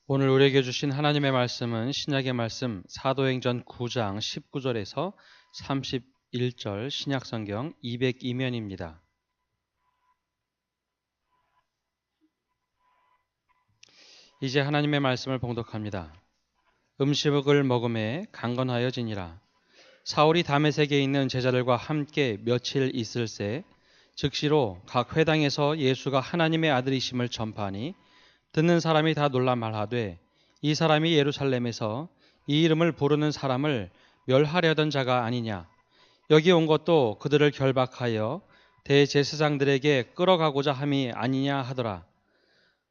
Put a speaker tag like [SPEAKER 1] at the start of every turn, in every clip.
[SPEAKER 1] 오늘 우리에게 주신 하나님의 말씀은 신약의 말씀 사도행전 9장 19절에서 31절 신약성경 202면입니다. 이제 하나님의 말씀을 봉독합니다. 음식을 먹음에 강건하여지니라. 사울이 다메섹에 있는 제자들과 함께 며칠 있을새 즉시로 각 회당에서 예수가 하나님의 아들이심을 전파하니 듣는 사람이 다 놀라 말하되 이 사람이 예루살렘에서 이 이름을 부르는 사람을 멸하려던 자가 아니냐. 여기 온 것도 그들을 결박하여 대제사장들에게 끌어가고자 함이 아니냐 하더라.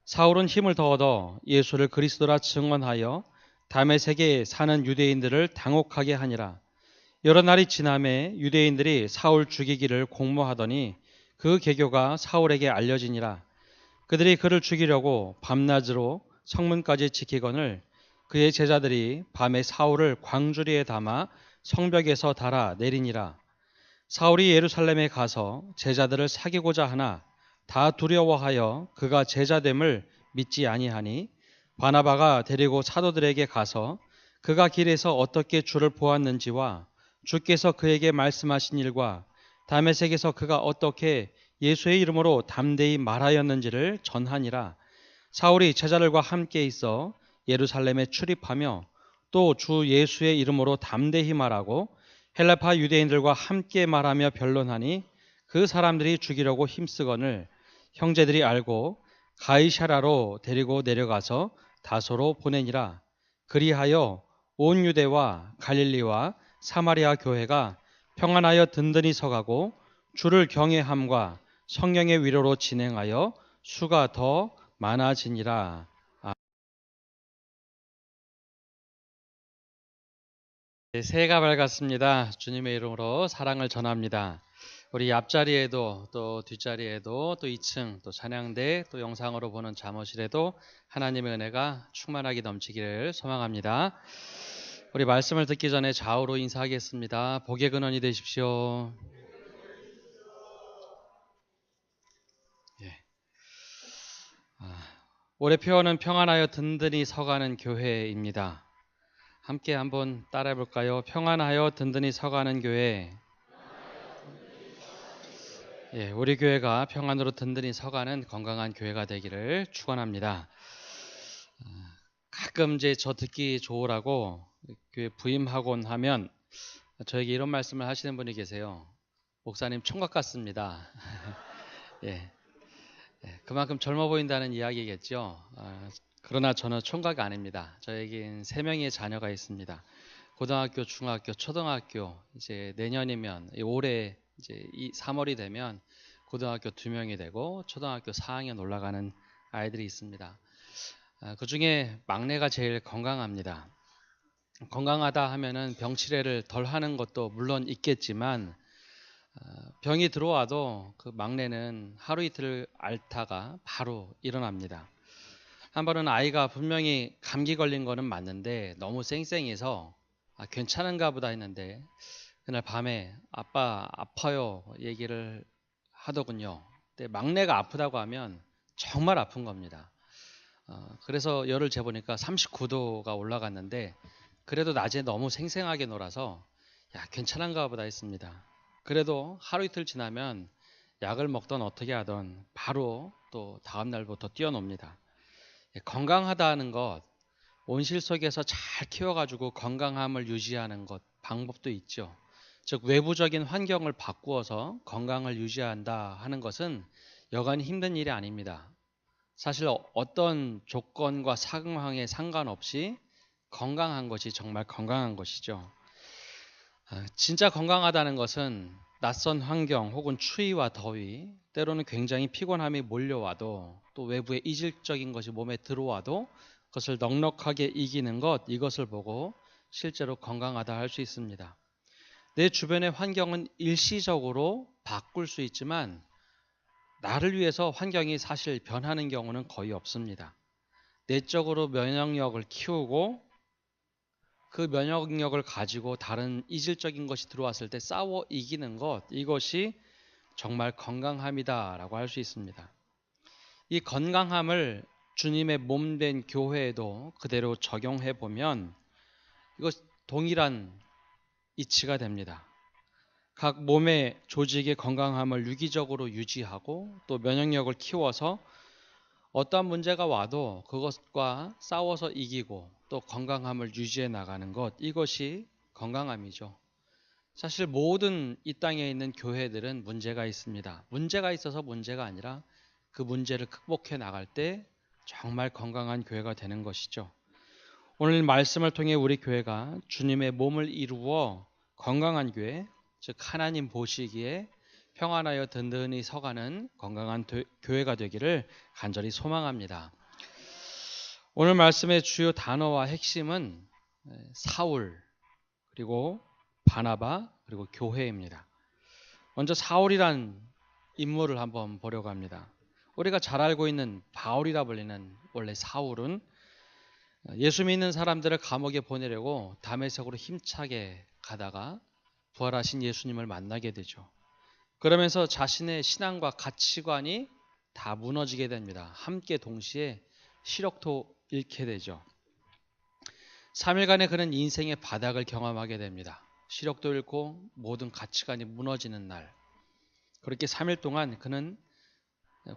[SPEAKER 1] 사울은 힘을 더 얻어 예수를 그리스도라 증언하여 다메섹에 사는 유대인들을 당혹하게 하니라. 여러 날이 지남에 유대인들이 사울 죽이기를 공모하더니 그 계교가 사울에게 알려지니라. 그들이 그를 죽이려고 밤낮으로 성문까지 지키거늘 그의 제자들이 밤에 사울을 광주리에 담아 성벽에서 달아 내리니라. 사울이 예루살렘에 가서 제자들을 사귀고자 하나 다 두려워하여 그가 제자됨을 믿지 아니하니 바나바가 데리고 사도들에게 가서 그가 길에서 어떻게 주를 보았는지와 주께서 그에게 말씀하신 일과 다메섹에서 그가 어떻게 예수의 이름으로 담대히 말하였는지를 전하니라. 사울이 제자들과 함께 있어 예루살렘에 출입하며 또 주 예수의 이름으로 담대히 말하고 헬라파 유대인들과 함께 말하며 변론하니 그 사람들이 죽이려고 힘쓰거늘 형제들이 알고 가이사라로 데리고 내려가서 다소로 보내니라. 그리하여 온 유대와 갈릴리와 사마리아 교회가 평안하여 든든히 서가고 주를 경외함과 성령의 위로로 진행하여 수가 더 많아지니라. 새해가 밝았습니다. 주님의 이름으로 사랑을 전합니다. 우리 앞자리에도 또 뒷자리에도 또 2층 또 찬양대 또 영상으로 보는 잠옷실에도 하나님의 은혜가 충만하게 넘치기를 소망합니다. 우리 말씀을 듣기 전에 좌우로 인사하겠습니다. 복의 근원이 되십시오. 올해 표어는 평안하여 든든히 서가는 교회입니다. 함께 한번 따라해 볼까요? 평안하여 든든히 서가는 교회. 우리 교회가 평안으로 든든히 서가는 건강한 교회가 되기를 축원합니다. 가끔 이제 저 듣기 좋으라고 교회 부임하곤 하면 저에게 이런 말씀을 하시는 분이 계세요. 목사님 총각 같습니다. 그만큼 젊어 보인다는 이야기겠죠. 그러나 저는 총각이 아닙니다. 저에겐 3명의 자녀가 있습니다. 고등학교, 중학교, 초등학교. 이제 내년이면 올해 이제 3월이 되면 고등학교 2명이 되고 초등학교 4학년 올라가는 아이들이 있습니다. 그 중에 막내가 제일 건강합니다. 건강하다 하면은 병치레를 덜 하는 것도 물론 있겠지만 병이 들어와도 그 막내는 하루 이틀 앓다가 바로 일어납니다. 한 번은 아이가 분명히 감기 걸린 거는 맞는데 너무 쌩쌩해서 괜찮은가 보다 했는데 그날 밤에 아빠 아파요 얘기를 하더군요. 근데 막내가 아프다고 하면 정말 아픈 겁니다. 그래서 열을 재보니까 39도가 올라갔는데 그래도 낮에 너무 생생하게 놀아서 야 괜찮은가 보다 했습니다. 그래도 하루 이틀 지나면 약을 먹던 어떻게 하던 바로 또 다음 날부터 뛰어놉니다. 건강하다는 것, 온실 속에서 잘 키워가지고 건강함을 유지하는 것 방법도 있죠. 즉 외부적인 환경을 바꾸어서 건강을 유지한다 하는 것은 여간히 힘든 일이 아닙니다. 사실 어떤 조건과 상황에 상관없이 건강한 것이 정말 건강한 것이죠. 진짜 건강하다는 것은 낯선 환경 혹은 추위와 더위, 때로는 굉장히 피곤함이 몰려와도 또 외부의 이질적인 것이 몸에 들어와도 그것을 넉넉하게 이기는 것, 이것을 보고 실제로 건강하다 할 수 있습니다. 내 주변의 환경은 일시적으로 바꿀 수 있지만 나를 위해서 환경이 사실 변하는 경우는 거의 없습니다. 내적으로 면역력을 키우고 그 면역력을 가지고 다른 이질적인 것이 들어왔을 때 싸워 이기는 것, 이것이 정말 건강함이다라고 할 수 있습니다. 이 건강함을 주님의 몸된 교회에도 그대로 적용해 보면 이거 동일한 이치가 됩니다. 각 몸의 조직의 건강함을 유기적으로 유지하고 또 면역력을 키워서 어떠한 문제가 와도 그것과 싸워서 이기고 또 건강함을 유지해 나가는 것, 이것이 건강함이죠. 사실 모든 이 땅에 있는 교회들은 문제가 있습니다. 문제가 있어서 문제가 아니라 그 문제를 극복해 나갈 때 정말 건강한 교회가 되는 것이죠. 오늘 말씀을 통해 우리 교회가 주님의 몸을 이루어 건강한 교회, 즉 하나님 보시기에 평안하여 든든히 서가는 건강한 교회가 되기를 간절히 소망합니다. 오늘 말씀의 주요 단어와 핵심은 사울, 그리고 바나바, 그리고 교회입니다. 먼저 사울이란 인물을 한번 보려고 합니다. 우리가 잘 알고 있는 바울이라 불리는 원래 사울은 예수 믿는 사람들을 감옥에 보내려고 다메섹으로 힘차게 가다가 부활하신 예수님을 만나게 되죠. 그러면서 자신의 신앙과 가치관이 다 무너지게 됩니다. 함께 동시에 시력도 잃게 되죠. 3일간의 그는 인생의 바닥을 경험하게 됩니다. 시력도 잃고 모든 가치관이 무너지는 날. 그렇게 3일 동안 그는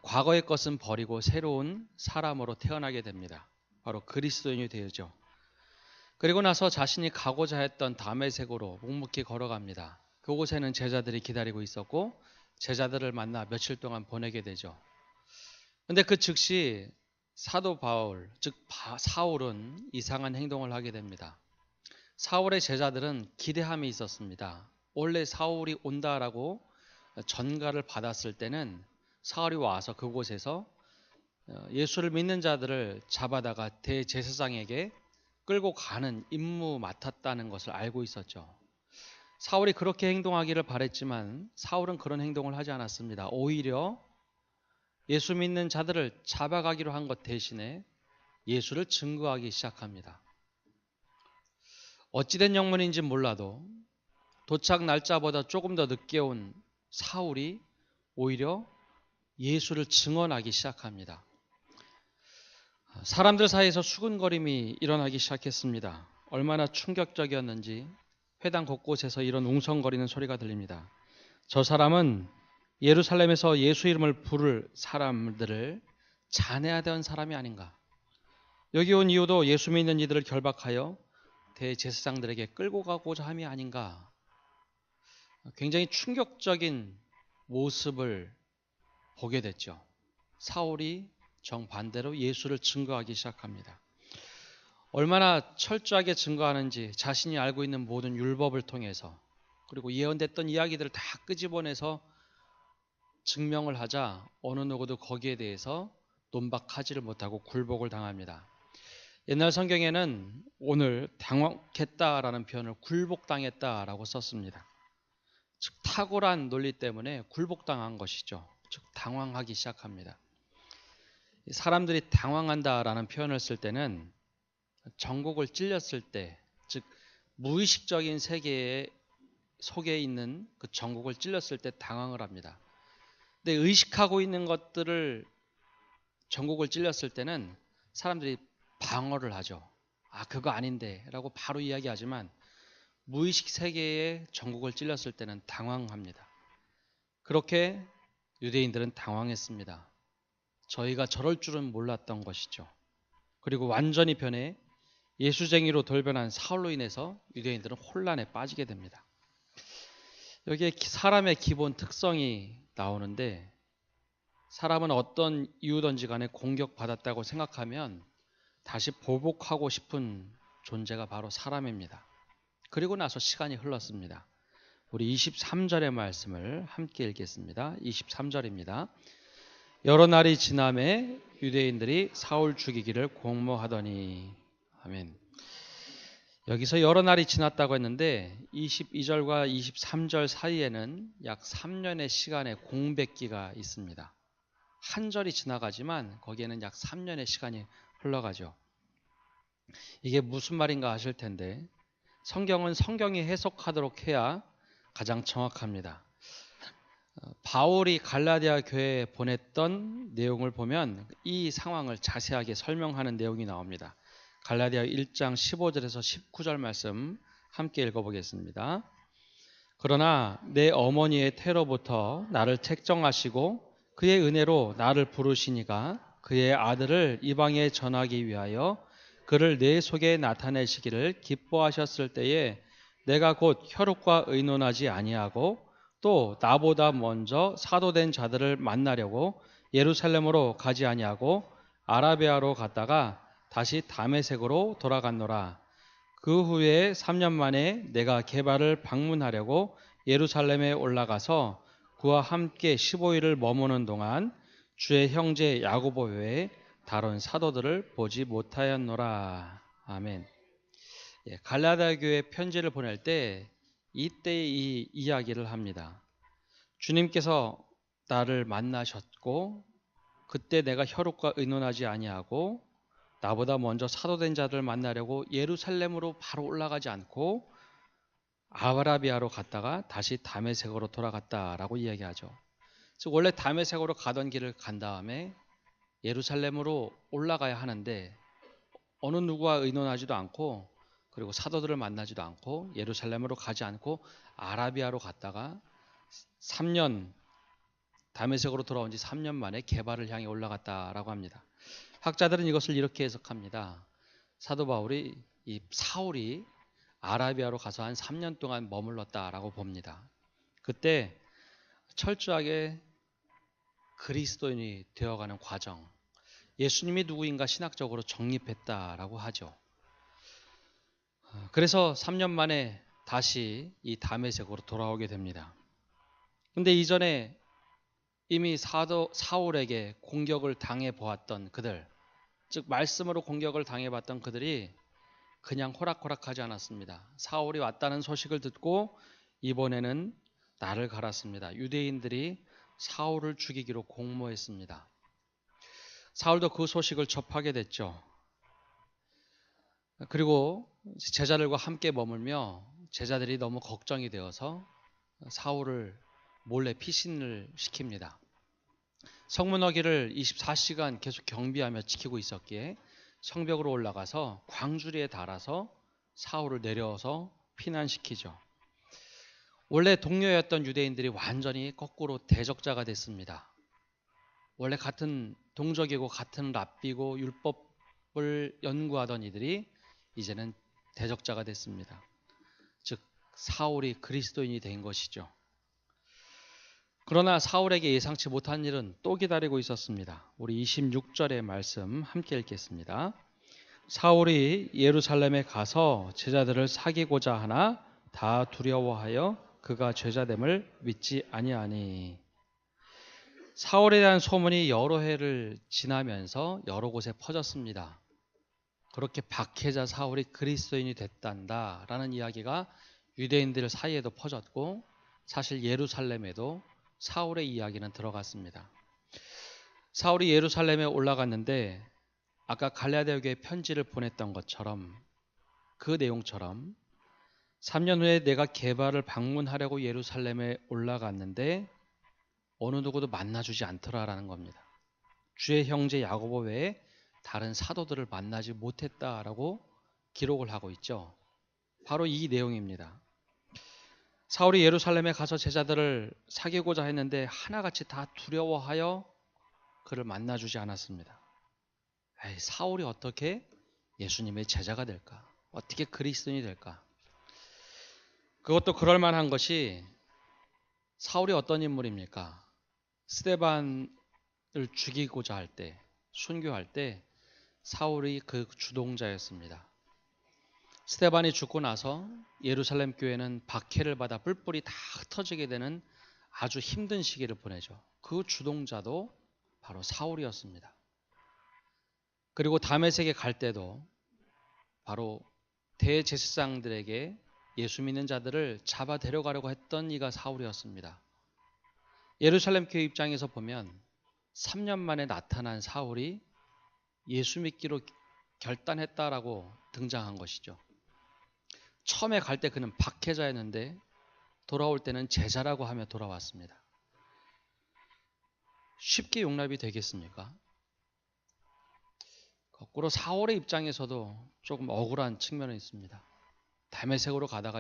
[SPEAKER 1] 과거의 것은 버리고 새로운 사람으로 태어나게 됩니다. 바로 그리스도인이 되죠. 그리고 나서 자신이 가고자 했던 다메섹으로 묵묵히 걸어갑니다. 그곳에는 제자들이 기다리고 있었고 제자들을 만나 며칠 동안 보내게 되죠. 그런데 그 즉시 사도 바울, 즉 사울은 이상한 행동을 하게 됩니다. 사울의 제자들은 기대함이 있었습니다. 원래 사울이 온다라고 전가를 받았을 때는 사울이 와서 그곳에서 예수를 믿는 자들을 잡아다가 대제사장에게 끌고 가는 임무 맡았다는 것을 알고 있었죠. 사울이 그렇게 행동하기를 바랬지만 사울은 그런 행동을 하지 않았습니다. 오히려 예수 믿는 자들을 잡아가기로 한 것 대신에 예수를 증거하기 시작합니다. 어찌된 영문인지 몰라도 도착 날짜보다 조금 더 늦게 온 사울이 오히려 예수를 증언하기 시작합니다. 사람들 사이에서 수군거림이 일어나기 시작했습니다. 얼마나 충격적이었는지 회당 곳곳에서 이런 웅성거리는 소리가 들립니다. 저 사람은 예루살렘에서 예수 이름을 부를 사람들을 잔해하던 사람이 아닌가. 여기 온 이유도 예수 믿는 이들을 결박하여 대제사장들에게 끌고 가고자 함이 아닌가. 굉장히 충격적인 모습을 보게 됐죠. 사울이 정반대로 예수를 증거하기 시작합니다. 얼마나 철저하게 증거하는지 자신이 알고 있는 모든 율법을 통해서 그리고 예언됐던 이야기들을 다 끄집어내서 증명을 하자 어느 누구도 거기에 대해서 논박하지를 못하고 굴복을 당합니다. 옛날 성경에는 오늘 당혹했다라는 표현을 굴복당했다라고 썼습니다. 즉 탁월한 논리 때문에 굴복당한 것이죠. 즉 당황하기 시작합니다. 사람들이 당황한다라는 표현을 쓸 때는 정곡을 찔렸을 때, 즉 무의식적인 세계 속에 있는 그 정곡을 찔렸을 때 당황을 합니다. 근데 의식하고 있는 것들을 정곡을 찔렸을 때는 사람들이 방어를 하죠. 아, 그거 아닌데 라고 바로 이야기하지만 무의식 세계에 정곡을 찔렸을 때는 당황합니다. 그렇게 유대인들은 당황했습니다. 저희가 저럴 줄은 몰랐던 것이죠. 그리고 완전히 변해 예수쟁이로 돌변한 사울로 인해서 유대인들은 혼란에 빠지게 됩니다. 여기에 사람의 기본 특성이 나오는데 사람은 어떤 이유든지 간에 공격받았다고 생각하면 다시 보복하고 싶은 존재가 바로 사람입니다. 그리고 나서 시간이 흘렀습니다. 우리 23절의 말씀을 함께 읽겠습니다. 23절입니다. 여러 날이 지남에 유대인들이 사울 죽이기를 공모하더니. 아멘. 여기서 여러 날이 지났다고 했는데 22절과 23절 사이에는 약 3년의 시간의 공백기가 있습니다. 한 절이 지나가지만 거기에는 약 3년의 시간이 흘러가죠. 이게 무슨 말인가 하실 텐데 성경은 성경이 해석하도록 해야 가장 정확합니다. 바울이 갈라디아 교회에 보냈던 내용을 보면 이 상황을 자세하게 설명하는 내용이 나옵니다. 갈라디아 1장 15절에서 19절 말씀 함께 읽어보겠습니다. 그러나 내 어머니의 태로부터 나를 책정하시고 그의 은혜로 나를 부르시니가 그의 아들을 이방에 전하기 위하여 그를 내 속에 나타내시기를 기뻐하셨을 때에 내가 곧 혈육과 의논하지 아니하고 또 나보다 먼저 사도된 자들을 만나려고 예루살렘으로 가지 아니하고 아라비아로 갔다가 다시 다메섹으로 돌아갔노라. 그 후에 3년 만에 내가 게바를 방문하려고 예루살렘에 올라가서 그와 함께 15일을 머무는 동안 주의 형제 야고보 외에 다른 사도들을 보지 못하였노라. 아멘. 갈라디아 교회 편지를 보낼 때 이때 이 이야기를 합니다. 주님께서 나를 만나셨고 그때 내가 혈육과 의논하지 아니하고 나보다 먼저 사도된 자들을 만나려고 예루살렘으로 바로 올라가지 않고 아라비아로 갔다가 다시 다메섹으로 돌아갔다라고 이야기하죠. 즉 원래 다메섹으로 가던 길을 간 다음에 예루살렘으로 올라가야 하는데 어느 누구와 의논하지도 않고 그리고 사도들을 만나지도 않고 예루살렘으로 가지 않고 아라비아로 갔다가 3년 다메섹으로 돌아온 지 3년 만에 게바를 향해 올라갔다라고 합니다. 학자들은 이것을 이렇게 해석합니다. 사도 바울이 이 사울이 아라비아로 가서 한 3년 동안 머물렀다라고 봅니다. 그때 철저하게 그리스도인이 되어가는 과정, 예수님이 누구인가 신학적으로 정립했다라고 하죠. 그래서 3년 만에 다시 이 다메섹으로 돌아오게 됩니다. 근데 이전에 이미 사울에게 공격을 당해 보았던 그들, 즉 말씀으로 공격을 당해봤던 그들이 그냥 호락호락하지 않았습니다. 사울이 왔다는 소식을 듣고 이번에는 나를 갈았습니다. 유대인들이 사울을 죽이기로 공모했습니다. 사울도 그 소식을 접하게 됐죠. 그리고 제자들과 함께 머물며 제자들이 너무 걱정이 되어서 사울을 몰래 피신을 시킵니다. 성문어기를 24시간 계속 경비하며 지키고 있었기에 성벽으로 올라가서 광주리에 달아서 사울을 내려서 피난시키죠. 원래 동료였던 유대인들이 완전히 거꾸로 대적자가 됐습니다. 원래 같은 동족이고 같은 랍비고 율법을 연구하던 이들이 이제는 대적자가 됐습니다. 즉 사울이 그리스도인이 된 것이죠. 그러나 사울에게 예상치 못한 일은 또 기다리고 있었습니다. 우리 26절의 말씀 함께 읽겠습니다. 사울이 예루살렘에 가서 제자들을 사귀고자 하나 다 두려워하여 그가 제자됨을 믿지 아니하니. 사울에 대한 소문이 여러 해를 지나면서 여러 곳에 퍼졌습니다. 그렇게 박해자 사울이 그리스도인이 됐단다라는 이야기가 유대인들 사이에도 퍼졌고 사실 예루살렘에도 사울의 이야기는 들어갔습니다. 사울이 예루살렘에 올라갔는데 아까 갈라디아 교회에 편지를 보냈던 것처럼 그 내용처럼 3년 후에 내가 게바를 방문하려고 예루살렘에 올라갔는데 어느 누구도 만나주지 않더라라는 겁니다. 주의 형제 야고보 외에 다른 사도들을 만나지 못했다라고 기록을 하고 있죠. 바로 이 내용입니다. 사울이 예루살렘에 가서 제자들을 사귀고자 했는데 하나같이 다 두려워하여 그를 만나주지 않았습니다. 사울이 어떻게 예수님의 제자가 될까? 어떻게 그리스도인이 될까? 그것도 그럴 만한 것이 사울이 어떤 인물입니까? 스데반을 죽이고자 할 때, 순교할 때 사울이 그 주동자였습니다. 스데반이 죽고 나서 예루살렘 교회는 박해를 받아 뿔뿔이 다 흩어지게 되는 아주 힘든 시기를 보내죠. 그 주동자도 바로 사울이었습니다. 그리고 다메섹에 갈 때도 바로 대제사장들에게 예수 믿는 자들을 잡아 데려가려고 했던 이가 사울이었습니다. 예루살렘 교회 입장에서 보면 3년 만에 나타난 사울이 예수 믿기로 결단했다라고 등장한 것이죠. 처음에 갈 때 그는 박해자였는데 돌아올 때는 제자라고 하며 돌아왔습니다. 쉽게 용납이 되겠습니까? 거꾸로 사울의 입장에서도 조금 억울한 측면이 있습니다. 다메섹으로 가다가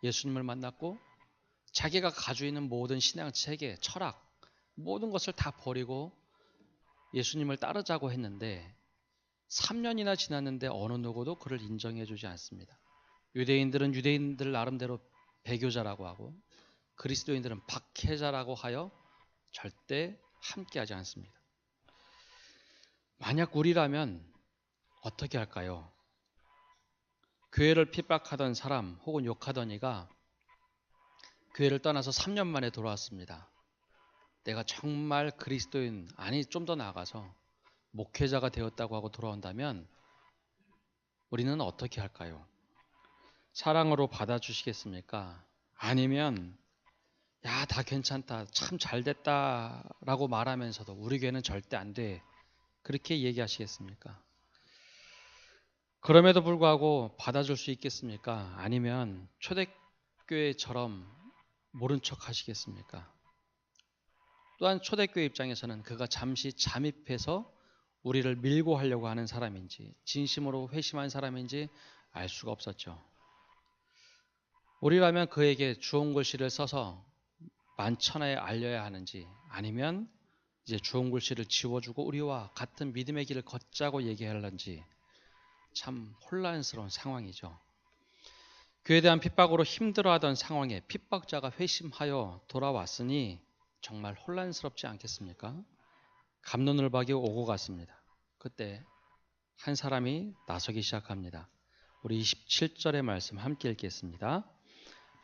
[SPEAKER 1] 예수님을 만났고 자기가 가지고 있는 모든 신앙 체계, 철학, 모든 것을 다 버리고 예수님을 따르자고 했는데 3년이나 지났는데 어느 누구도 그를 인정해 주지 않습니다. 유대인들은 유대인들 나름대로 배교자라고 하고 그리스도인들은 박해자라고 하여 절대 함께하지 않습니다. 만약 우리라면 어떻게 할까요? 교회를 핍박하던 사람 혹은 욕하던 이가 교회를 떠나서 3년 만에 돌아왔습니다. 내가 정말 그리스도인, 아니 좀 더 나아가서 목회자가 되었다고 하고 돌아온다면 우리는 어떻게 할까요? 사랑으로 받아주시겠습니까? 아니면 야, 다 괜찮다, 참 잘됐다 라고 말하면서도 우리 교회는 절대 안 돼, 그렇게 얘기하시겠습니까? 그럼에도 불구하고 받아줄 수 있겠습니까? 아니면 초대교회처럼 모른 척 하시겠습니까? 또한 초대교회 입장에서는 그가 잠시 잠입해서 우리를 밀고 하려고 하는 사람인지 진심으로 회심한 사람인지 알 수가 없었죠. 우리라면 그에게 주홍 글씨를 써서 만천하에 알려야 하는지 아니면 이제 주홍 글씨를 지워주고 우리와 같은 믿음의 길을 걷자고 얘기하는지 참 혼란스러운 상황이죠. 교회에 대한 핍박으로 힘들어하던 상황에 핍박자가 회심하여 돌아왔으니 정말 혼란스럽지 않겠습니까? 갑론을박이 오고 갔습니다. 그때 한 사람이 나서기 시작합니다. 우리 27절의 말씀 함께 읽겠습니다.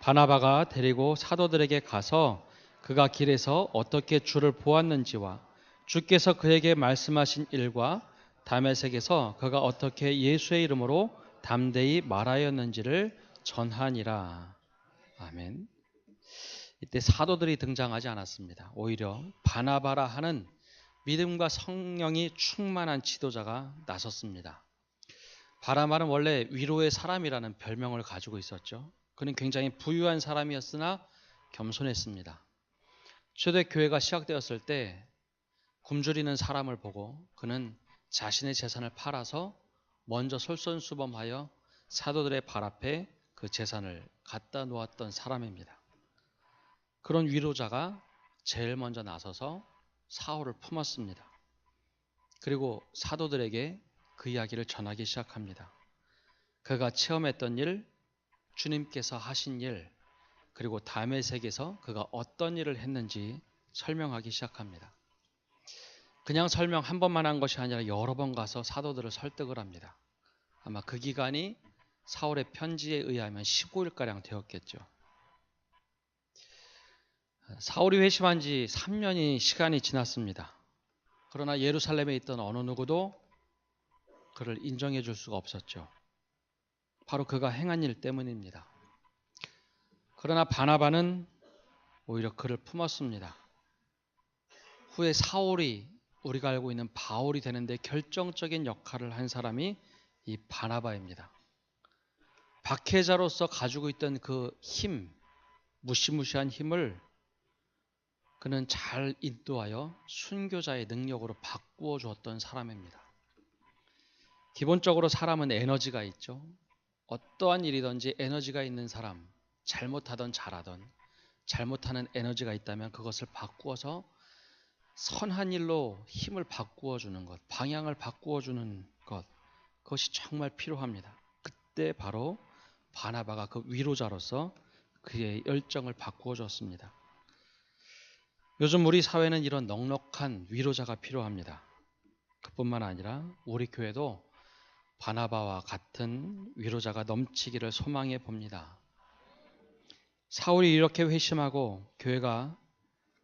[SPEAKER 1] 바나바가 데리고 사도들에게 가서 그가 길에서 어떻게 주를 보았는지와 주께서 그에게 말씀하신 일과 다메섹에서 그가 어떻게 예수의 이름으로 담대히 말하였는지를 전하니라. 아멘. 이때 사도들이 등장하지 않았습니다. 오히려 바나바라 하는 믿음과 성령이 충만한 지도자가 나섰습니다. 바나바는 원래 위로의 사람이라는 별명을 가지고 있었죠. 그는 굉장히 부유한 사람이었으나 겸손했습니다. 초대교회가 시작되었을 때 굶주리는 사람을 보고 그는 자신의 재산을 팔아서 먼저 솔선수범하여 사도들의 발 앞에 그 재산을 갖다 놓았던 사람입니다. 그런 위로자가 제일 먼저 나서서 사울을 품었습니다. 그리고 사도들에게 그 이야기를 전하기 시작합니다. 그가 체험했던 일, 주님께서 하신 일, 그리고 다메섹에서 그가 어떤 일을 했는지 설명하기 시작합니다. 그냥 설명 한 번만 한 것이 아니라 여러 번 가서 사도들을 설득을 합니다. 아마 그 기간이 사울의 편지에 의하면 15일가량 되었겠죠. 사울이 회심한 지 3년이 시간이 지났습니다. 그러나 예루살렘에 있던 어느 누구도 그를 인정해 줄 수가 없었죠. 바로 그가 행한 일 때문입니다. 그러나 바나바는 오히려 그를 품었습니다. 후에 사울이 우리가 알고 있는 바울이 되는데 결정적인 역할을 한 사람이 이 바나바입니다. 박해자로서 가지고 있던 그 힘, 무시무시한 힘을 그는 잘 인도하여 순교자의 능력으로 바꾸어 주었던 사람입니다. 기본적으로 사람은 에너지가 있죠. 어떠한 일이든지 에너지가 있는 사람, 잘못하던 잘하던 잘못하는 에너지가 있다면 그것을 바꾸어서 선한 일로 힘을 바꾸어 주는 것, 방향을 바꾸어 주는 것, 그것이 정말 필요합니다. 그때 바로 바나바가 그 위로자로서 그의 열정을 바꾸어 줬습니다. 요즘 우리 사회는 이런 넉넉한 위로자가 필요합니다. 그뿐만 아니라 우리 교회도 바나바와 같은 위로자가 넘치기를 소망해 봅니다. 사울이 이렇게 회심하고 교회가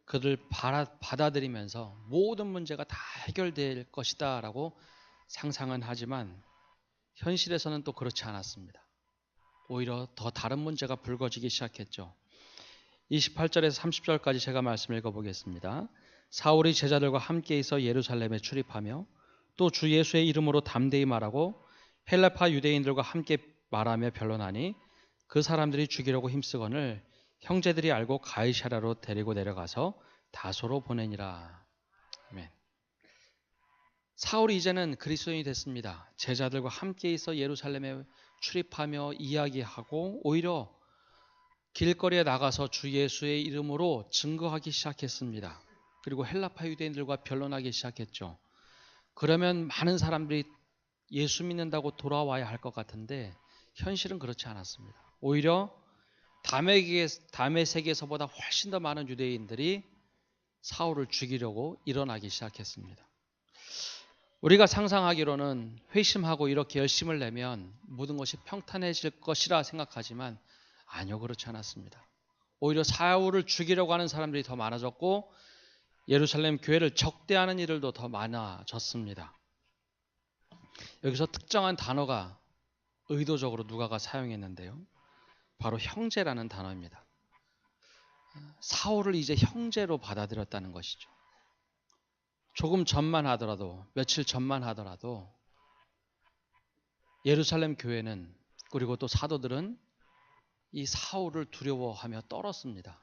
[SPEAKER 1] 그를 받아들이면서 모든 문제가 다 해결될 것이다 라고 상상은 하지만 현실에서는 또 그렇지 않았습니다. 오히려 더 다른 문제가 불거지기 시작했죠. 28절에서 30절까지 제가 말씀 읽어보겠습니다. 사울이 제자들과 함께 있어 예루살렘에 출입하며 또 주 예수의 이름으로 담대히 말하고 헬라파 유대인들과 함께 말하며 변론하니 그 사람들이 죽이려고 힘쓰거늘 형제들이 알고 가이사랴로 데리고 내려가서 다소로 보내니라. 아멘. 사울이 이제는 그리스도인이 됐습니다. 제자들과 함께 있어 예루살렘에 출입하며 이야기하고 오히려 길거리에 나가서 주 예수의 이름으로 증거하기 시작했습니다. 그리고 헬라파 유대인들과 변론하기 시작했죠. 그러면 많은 사람들이 예수 믿는다고 돌아와야 할 것 같은데 현실은 그렇지 않았습니다. 오히려 다메섹에서보다 훨씬 더 많은 유대인들이 사울을 죽이려고 일어나기 시작했습니다. 우리가 상상하기로는 회심하고 이렇게 열심을 내면 모든 것이 평탄해질 것이라 생각하지만 아니요, 그렇지 않았습니다. 오히려 사울을 죽이려고 하는 사람들이 더 많아졌고 예루살렘 교회를 적대하는 일들도 더 많아졌습니다. 여기서 특정한 단어가 의도적으로 누가가 사용했는데요. 바로 형제라는 단어입니다. 사울을 이제 형제로 받아들였다는 것이죠. 조금 전만 하더라도, 며칠 전만 하더라도 예루살렘 교회는 그리고 또 사도들은 이 사울을 두려워하며 떨었습니다.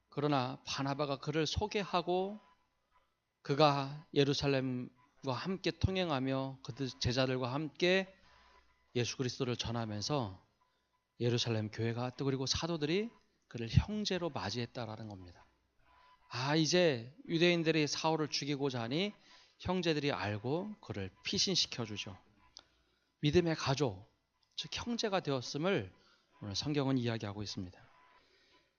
[SPEAKER 1] 그러나 바나바가 그를 소개하고 그가 예루살렘과 함께 통행하며 그들 제자들과 함께 예수 그리스도를 전하면서 예루살렘 교회가 또 그리고 사도들이 그를 형제로 맞이했다라는 겁니다. 이제 유대인들이 사울을 죽이고자 하니 형제들이 알고 그를 피신시켜주죠. 믿음의 가족, 즉 형제가 되었음을 오늘 성경은 이야기하고 있습니다.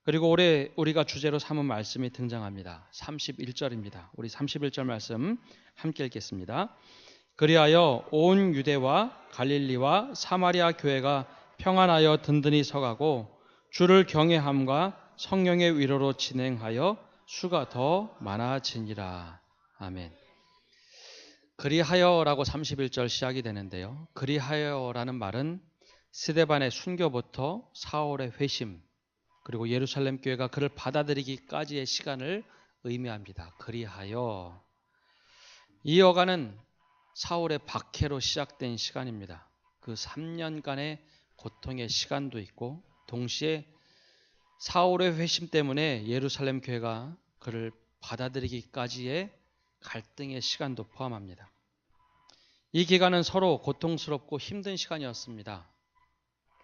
[SPEAKER 1] 그리고 올해 우리가 주제로 삼은 말씀이 등장합니다. 31절입니다. 우리 31절 말씀 함께 읽겠습니다. 그리하여 온 유대와 갈릴리와 사마리아 교회가 평안하여 든든히 서가고 주를 경외함과 성령의 위로로 진행하여 수가 더 많아지니라. 아멘. 그리하여라고 31절 시작이 되는데요. 그리하여라는 말은 스데반의 순교부터 사울의 회심 그리고 예루살렘 교회가 그를 받아들이기까지의 시간을 의미합니다. 그리하여 이 여가는 사울의 박해로 시작된 시간입니다. 그 3년간의 고통의 시간도 있고 동시에 사울의 회심 때문에 예루살렘 교회가 그를 받아들이기까지의 갈등의 시간도 포함합니다. 이 기간은 서로 고통스럽고 힘든 시간이었습니다.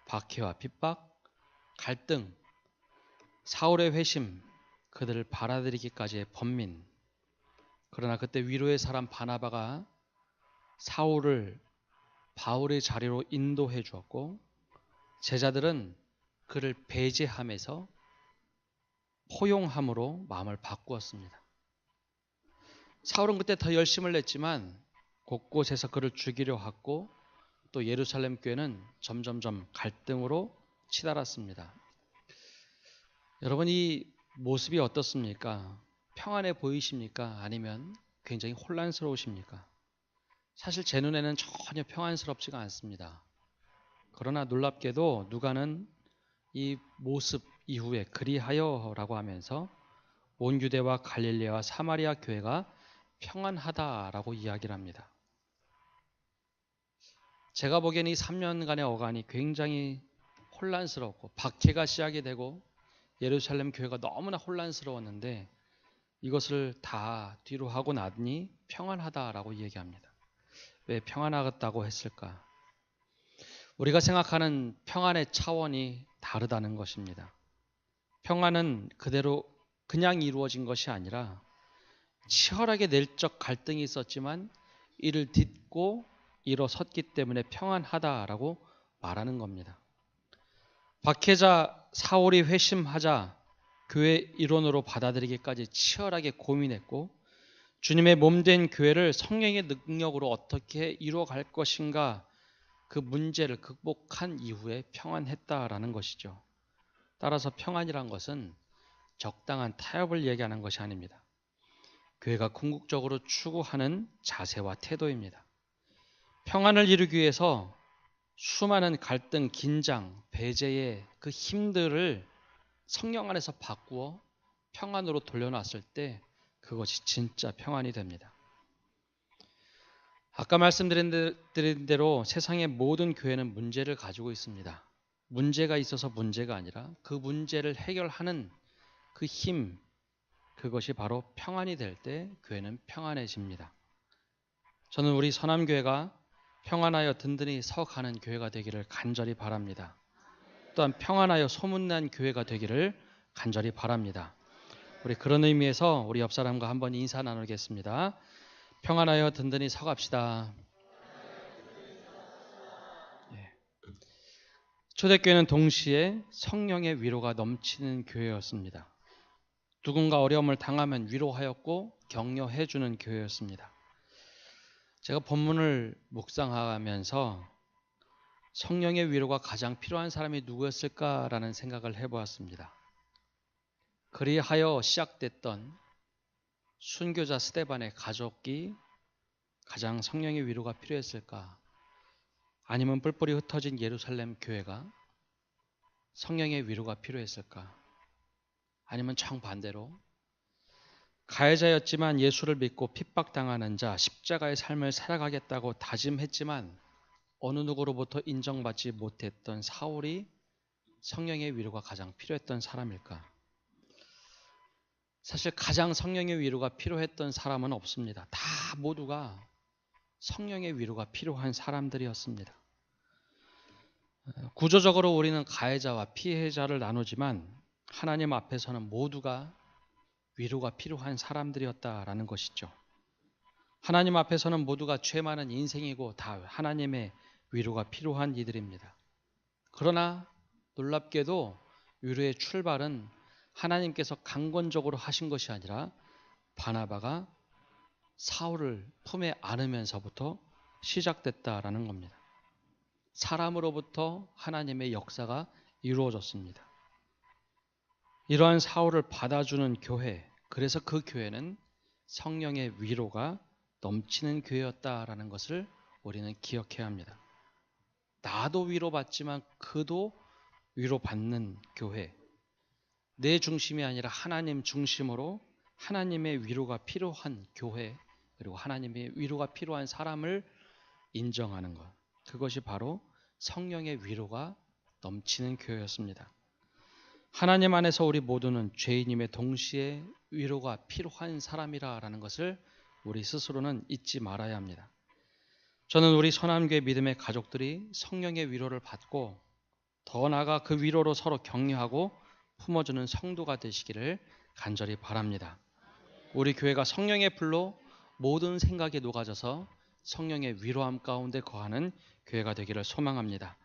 [SPEAKER 1] 박해와 핍박, 갈등, 사울의 회심, 그들을 받아들이기까지의 번민. 그러나 그때 위로의 사람 바나바가 사울을 바울의 자리로 인도해 주었고 제자들은 그를 배제하면서 포용함으로 마음을 바꾸었습니다. 사울은 그때 더 열심을 냈지만 곳곳에서 그를 죽이려 했고 또 예루살렘 교회는 점점점 갈등으로 치달았습니다. 여러분 이 모습이 어떻습니까? 평안해 보이십니까? 아니면 굉장히 혼란스러우십니까? 사실 제 눈에는 전혀 평안스럽지가 않습니다. 그러나 놀랍게도 누가는 이 모습 이후에 그리하여라고 하면서 온 유대와 갈릴리와 사마리아 교회가 평안하다라고 이야기를 합니다. 제가 보기에는 이 3년간의 어간이 굉장히 혼란스럽고 박해가 시작이 되고 예루살렘 교회가 너무나 혼란스러웠는데 이것을 다 뒤로 하고 나니 평안하다라고 얘기합니다. 왜 평안하다고 했을까? 우리가 생각하는 평안의 차원이 다르다는 것입니다. 평안은 그대로 그냥 이루어진 것이 아니라 치열하게 내적 갈등이 있었지만 이를 딛고 일어섰기 때문에 평안하다라고 말하는 겁니다. 박해자 사울이 회심하자 교회 일원으로 받아들이기까지 치열하게 고민했고 주님의 몸된 교회를 성령의 능력으로 어떻게 이루어갈 것인가 그 문제를 극복한 이후에 평안했다라는 것이죠. 따라서 평안이란 것은 적당한 타협을 얘기하는 것이 아닙니다. 교회가 궁극적으로 추구하는 자세와 태도입니다. 평안을 이루기 위해서 수많은 갈등, 긴장, 배제의 그 힘들을 성령 안에서 바꾸어 평안으로 돌려놨을 때 그것이 진짜 평안이 됩니다. 아까 말씀드린 대로 세상의 모든 교회는 문제를 가지고 있습니다. 문제가 있어서 문제가 아니라 그 문제를 해결하는 그 힘, 그 그것이 바로 평안이 될 때 교회는 평안해집니다. 저는 우리 선암교회가 평안하여 든든히 서가는 교회가 되기를 간절히 바랍니다. 또한 평안하여 소문난 교회가 되기를 간절히 바랍니다. 우리 그런 의미에서 우리 옆 사람과 한번 인사 나누겠습니다. 평안하여 든든히 서갑시다. 초대교회는 동시에 성령의 위로가 넘치는 교회였습니다. 누군가 어려움을 당하면 위로하였고 격려해주는 교회였습니다. 제가 본문을 묵상하면서 성령의 위로가 가장 필요한 사람이 누구였을까라는 생각을 해보았습니다. 그리하여 시작됐던 순교자 스데반의 가족이 가장 성령의 위로가 필요했을까? 아니면 뿔뿔이 흩어진 예루살렘 교회가 성령의 위로가 필요했을까? 아니면 정반대로 가해자였지만 예수를 믿고 핍박당하는 자, 십자가의 삶을 살아가겠다고 다짐했지만 어느 누구로부터 인정받지 못했던 사울이 성령의 위로가 가장 필요했던 사람일까? 사실 가장 성령의 위로가 필요했던 사람은 없습니다. 다 모두가 성령의 위로가 필요한 사람들이었습니다. 구조적으로 우리는 가해자와 피해자를 나누지만 하나님 앞에서는 모두가 위로가 필요한 사람들이었다라는 것이죠. 하나님 앞에서는 모두가 죄 많은 인생이고 다 하나님의 위로가 필요한 이들입니다. 그러나 놀랍게도 위로의 출발은 하나님께서 강권적으로 하신 것이 아니라 바나바가 사울을 품에 안으면서부터 시작됐다라는 겁니다. 사람으로부터 하나님의 역사가 이루어졌습니다. 이러한 사울을 받아주는 교회, 그래서 그 교회는 성령의 위로가 넘치는 교회였다라는 것을 우리는 기억해야 합니다. 나도 위로받지만 그도 위로받는 교회, 내 중심이 아니라 하나님 중심으로 하나님의 위로가 필요한 교회, 그리고 하나님의 위로가 필요한 사람을 인정하는 것, 그것이 바로 성령의 위로가 넘치는 교회였습니다. 하나님 안에서 우리 모두는 죄인임에 동시에 위로가 필요한 사람이라는 것을 우리 스스로는 잊지 말아야 합니다. 저는 우리 선암교회 믿음의 가족들이 성령의 위로를 받고 더 나아가 그 위로로 서로 격려하고 품어주는 성도가 되시기를 간절히 바랍니다. 우리 교회가 성령의 불로 모든 생각에 녹아져서 성령의 위로함 가운데 거하는 교회가 되기를 소망합니다.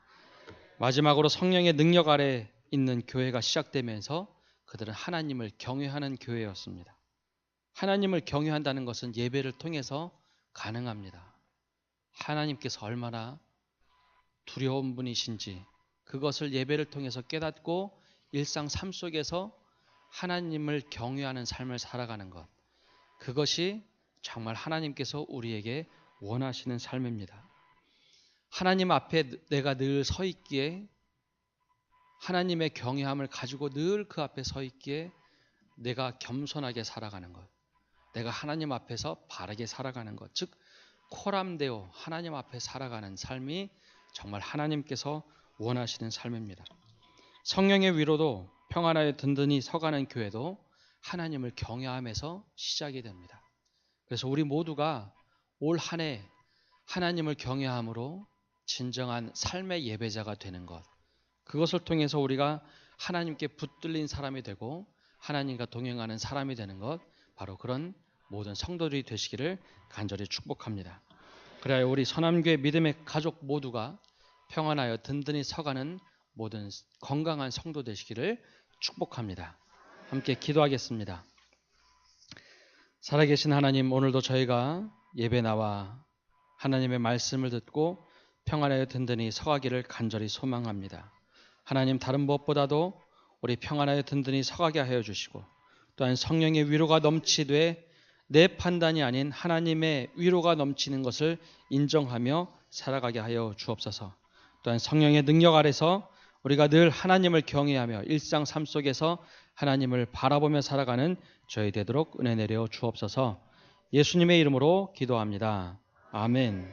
[SPEAKER 1] 마지막으로 성령의 능력 아래 있는 교회가 시작되면서 그들은 하나님을 경외하는 교회였습니다. 하나님을 경외한다는 것은 예배를 통해서 가능합니다. 하나님께서 얼마나 두려운 분이신지 그것을 예배를 통해서 깨닫고 일상 삶 속에서 하나님을 경외하는 삶을 살아가는 것, 그것이 정말 하나님께서 우리에게 원하시는 삶입니다. 하나님 앞에 내가 늘 서 있기에, 하나님의 경외함을 가지고 늘 그 앞에 서 있기에 내가 겸손하게 살아가는 것, 내가 하나님 앞에서 바르게 살아가는 것, 즉 코람되어 하나님 앞에 살아가는 삶이 정말 하나님께서 원하시는 삶입니다. 성령의 위로도 평안하여 든든히 서가는 교회도 하나님을 경외함에서 시작이 됩니다. 그래서 우리 모두가 올 한 해 하나님을 경외함으로 진정한 삶의 예배자가 되는 것, 그것을 통해서 우리가 하나님께 붙들린 사람이 되고 하나님과 동행하는 사람이 되는 것, 바로 그런 모든 성도들이 되시기를 간절히 축복합니다. 그래야 우리 선암교회 믿음의 가족 모두가 평안하여 든든히 서가는 모든 건강한 성도 되시기를 축복합니다. 함께 기도하겠습니다. 살아계신 하나님, 오늘도 저희가 예배 나와 하나님의 말씀을 듣고 평안하여 든든히 서가기를 간절히 소망합니다. 하나님, 다른 무엇보다도 우리 평안하여 든든히 서가게 하여 주시고, 또한 성령의 위로가 넘치되 내 판단이 아닌 하나님의 위로가 넘치는 것을 인정하며 살아가게 하여 주옵소서. 또한 성령의 능력 아래서 우리가 늘 하나님을 경외하며 일상 삶 속에서 하나님을 바라보며 살아가는 저희 되도록 은혜 내려 주옵소서. 예수님의 이름으로 기도합니다. 아멘.